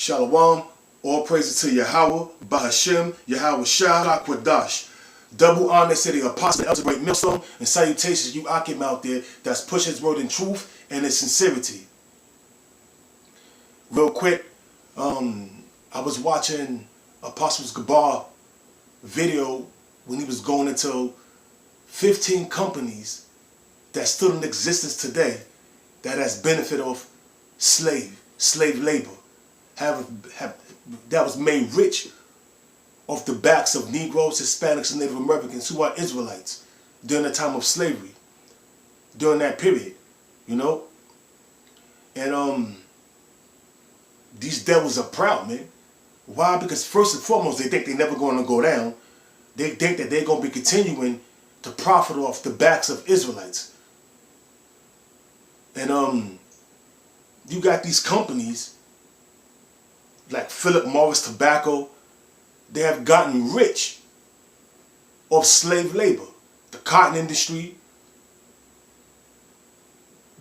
Shalom. All praises to Yahweh, Bahashem, Yahweh Shah, Quadash. Double honor to the apostle of the great millstone, and salutations you Akim out there that's pushing his word in truth and in sincerity. Real quick, I was watching Apostles Gabar video when he was going into 15 companies that still in existence today that has benefit of slave labor, that was made rich off the backs of Negroes, Hispanics, and Native Americans who are Israelites during the time of slavery, during that period, you know? And these devils are proud, man. Why? Because first and foremost, they think they're never going to go down. They think that they're going to be continuing to profit off the backs of Israelites. And you got these companies like Philip Morris Tobacco. They have gotten rich off slave labor. The cotton industry.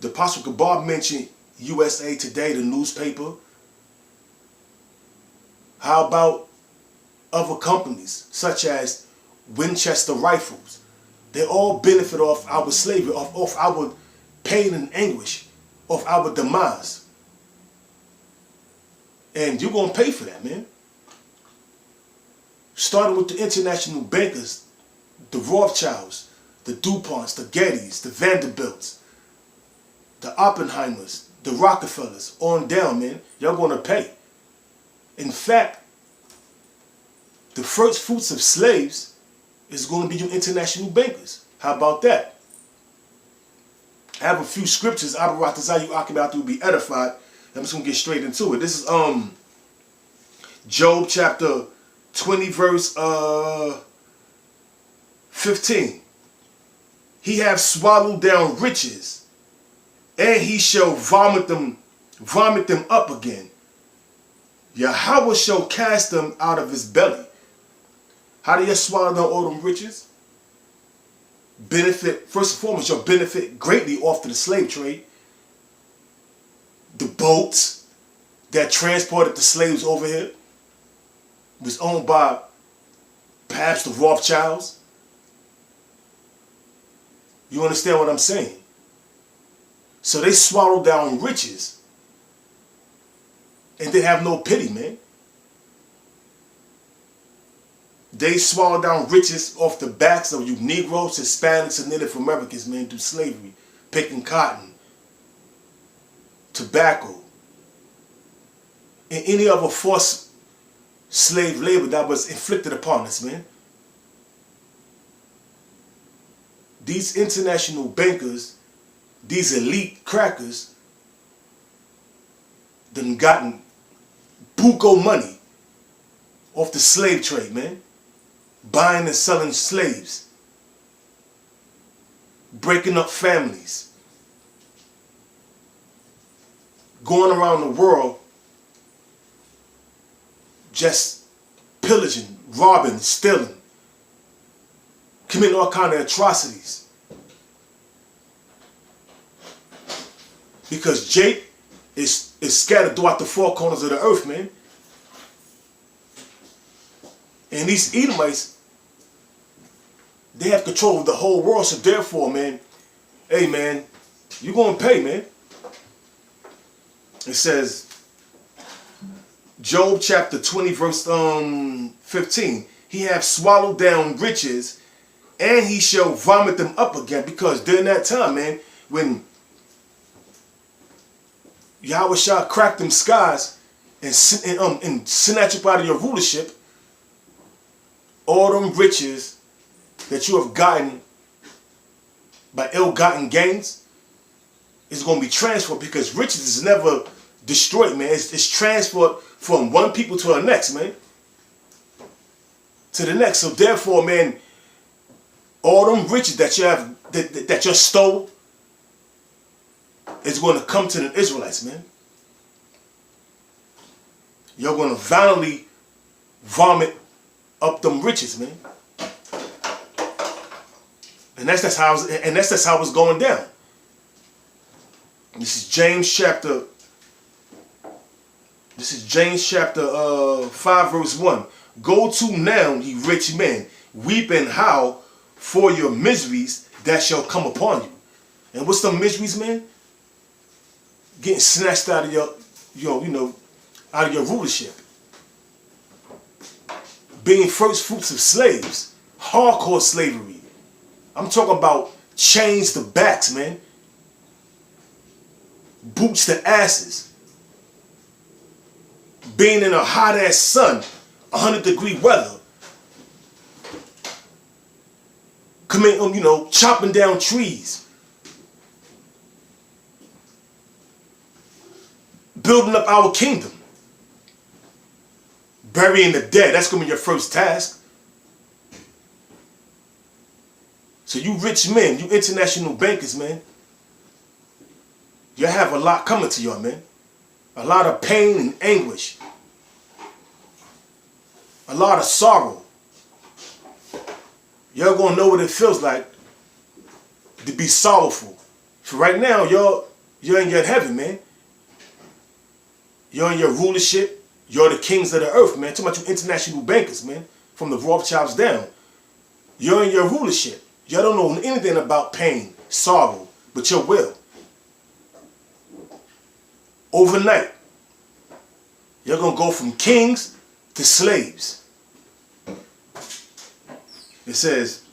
The Apostle Gabar mentioned USA Today, the newspaper. How about other companies such as Winchester Rifles? They all benefit off our slavery, off our pain and anguish, off our demise. And you're going to pay for that, man. Starting with the international bankers, the Rothschilds, the DuPonts, the Gettys, the Vanderbilts, the Oppenheimers, the Rockefellers, on down, man. Y'all going to pay. In fact, the first fruits of slaves is going to be your international bankers. How about that? I have a few scriptures. To be edified. I'm just going to get straight into it. This is Job chapter 20 verse 15. He hath swallowed down riches, and he shall vomit them up again. Yahweh shall cast them out of his belly. How do you swallow down all them riches? Benefit, first and foremost, you'll benefit greatly off to the slave trade. The boats that transported the slaves over here was owned by perhaps the Rothschilds. You understand what I'm saying? So they swallowed down riches. And they have no pity, man. They swallowed down riches off the backs of you Negroes, Hispanics, and Native Americans, man, through slavery, picking cotton, tobacco, and any other forced slave labor that was inflicted upon us, man. These international bankers, these elite crackers, done gotten buco money off the slave trade, man. Buying and selling slaves. Breaking up families. Going around the world just pillaging, robbing, stealing. Committing all kind of atrocities. Because Jake is scattered throughout the four corners of the earth, man. And these Edomites, they have control of the whole world. So therefore, man, hey, man, you're going to pay, man. It says, Job chapter 20, verse 15. He hath swallowed down riches, and he shall vomit them up again. Because during that time, man, when Yahweh shall crack them skies and snatch up out of your rulership, all them riches that you have gotten by ill-gotten gains is going to be transferred, because riches is never destroyed, man. It's transferred from one people to the next, man. To the next. So therefore, man, all them riches that you have, that you stole, is going to come to the Israelites, man. You're going to violently vomit up them riches, man. And that's how it's going down. This is James chapter This is James chapter 5 verse 1. Go to now, ye rich men, weep and howl for your miseries that shall come upon you. And what's the miseries, man? Getting snatched out of out of your rulership. Being first fruits of slaves. Hardcore slavery. I'm talking about chains to backs, man. Boots to asses. Being in a hot ass sun, 100-degree weather. Chopping down trees. Building up our kingdom. Burying the dead. That's going to be your first task. So you rich men, you international bankers, man. You have a lot coming to y'all, man. A lot of pain and anguish. A lot of sorrow. Y'all gonna know what it feels like to be sorrowful. For right now, you're in your heaven, man. You're in your rulership. You're the kings of the earth, man. Talking about you international bankers, man. From the Rothschilds down. You're in your rulership. Y'all don't know anything about pain, sorrow, but your will. Overnight, you're going to go from kings to slaves. It says,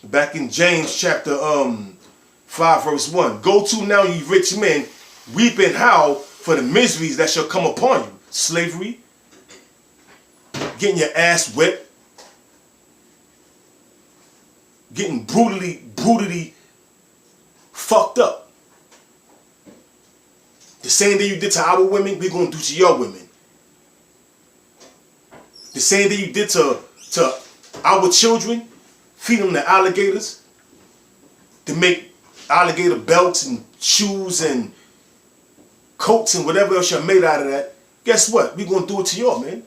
back in James chapter 5 verse 1, go to now, ye rich men, weep and howl for the miseries that shall come upon you. Slavery, getting your ass whipped, getting brutally fucked up. The same thing you did to our women, we're going to do to your women. The same thing you did to our children, feed them to alligators, to make alligator belts and shoes and coats and whatever else you're made out of that. Guess what? We're going to do it to y'all, man.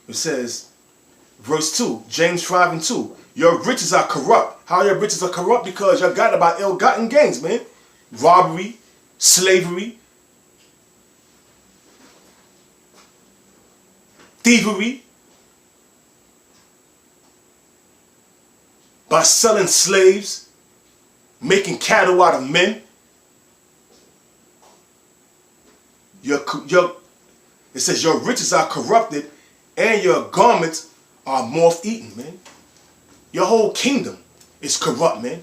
It says, verse 2, James 5 and 2. Your riches are corrupt. How your riches are corrupt? Because y'all got about ill-gotten gains, man. Robbery, slavery, thievery, by selling slaves, making cattle out of men. It says your riches are corrupted and your garments are moth-eaten, man. Your whole kingdom is corrupt, man.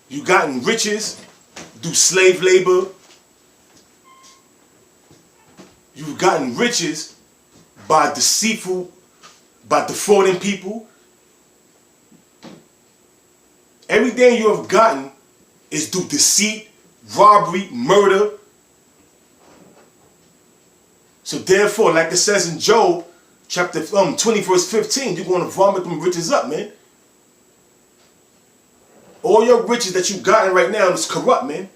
You gotten riches, do slave labor. You've gotten riches by defrauding people. Everything you have gotten is through deceit, robbery, murder. So therefore, like it says in Job, chapter 20, verse 15, you're going to vomit them riches up, man. All your riches that you've gotten right now is corrupt, man.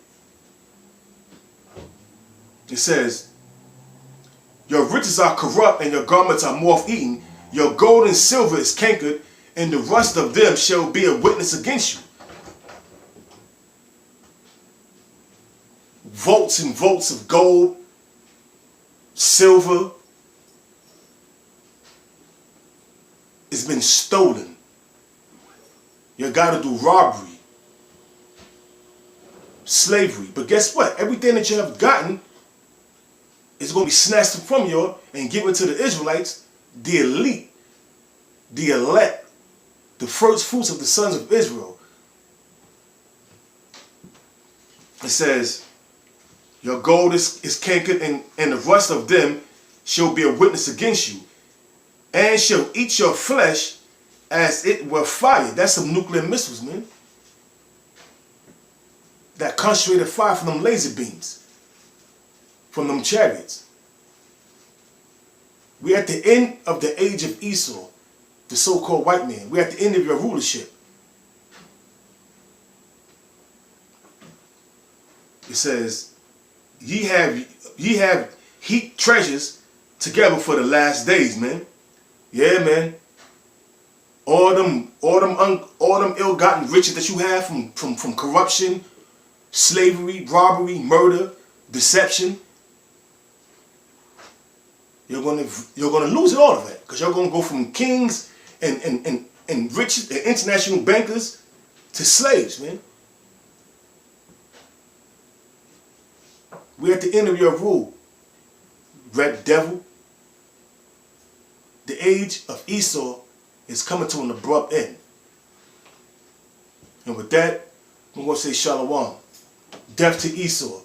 It says, your riches are corrupt and your garments are moth-eaten. Your gold and silver is cankered, and the rust of them shall be a witness against you. Volts and volts of gold, silver, it's been stolen. You got to do robbery, slavery. But guess what? Everything that you have gotten is going to be snatched from you and given to the Israelites, the elite, the elect, the first fruits of the sons of Israel. It says, your gold is cankered, and the rust of them shall be a witness against you, and shall eat your flesh as it were fire. That's some nuclear missiles, man. That concentrated fire from them laser beams, from them chariots. We're at the end of the age of Esau, the so-called white man. We're at the end of your rulership. It says, ye have heaped treasures together for the last days, man. Yeah, man. all them ill-gotten riches that you have from corruption, slavery, robbery, murder, deception, you're gonna lose it all of that, because you're gonna go from kings and rich and international bankers to slaves, man. We're at the end of your rule, red devil. The age of Esau is coming to an abrupt end. And with that, I'm going to say shalom. Death to Esau.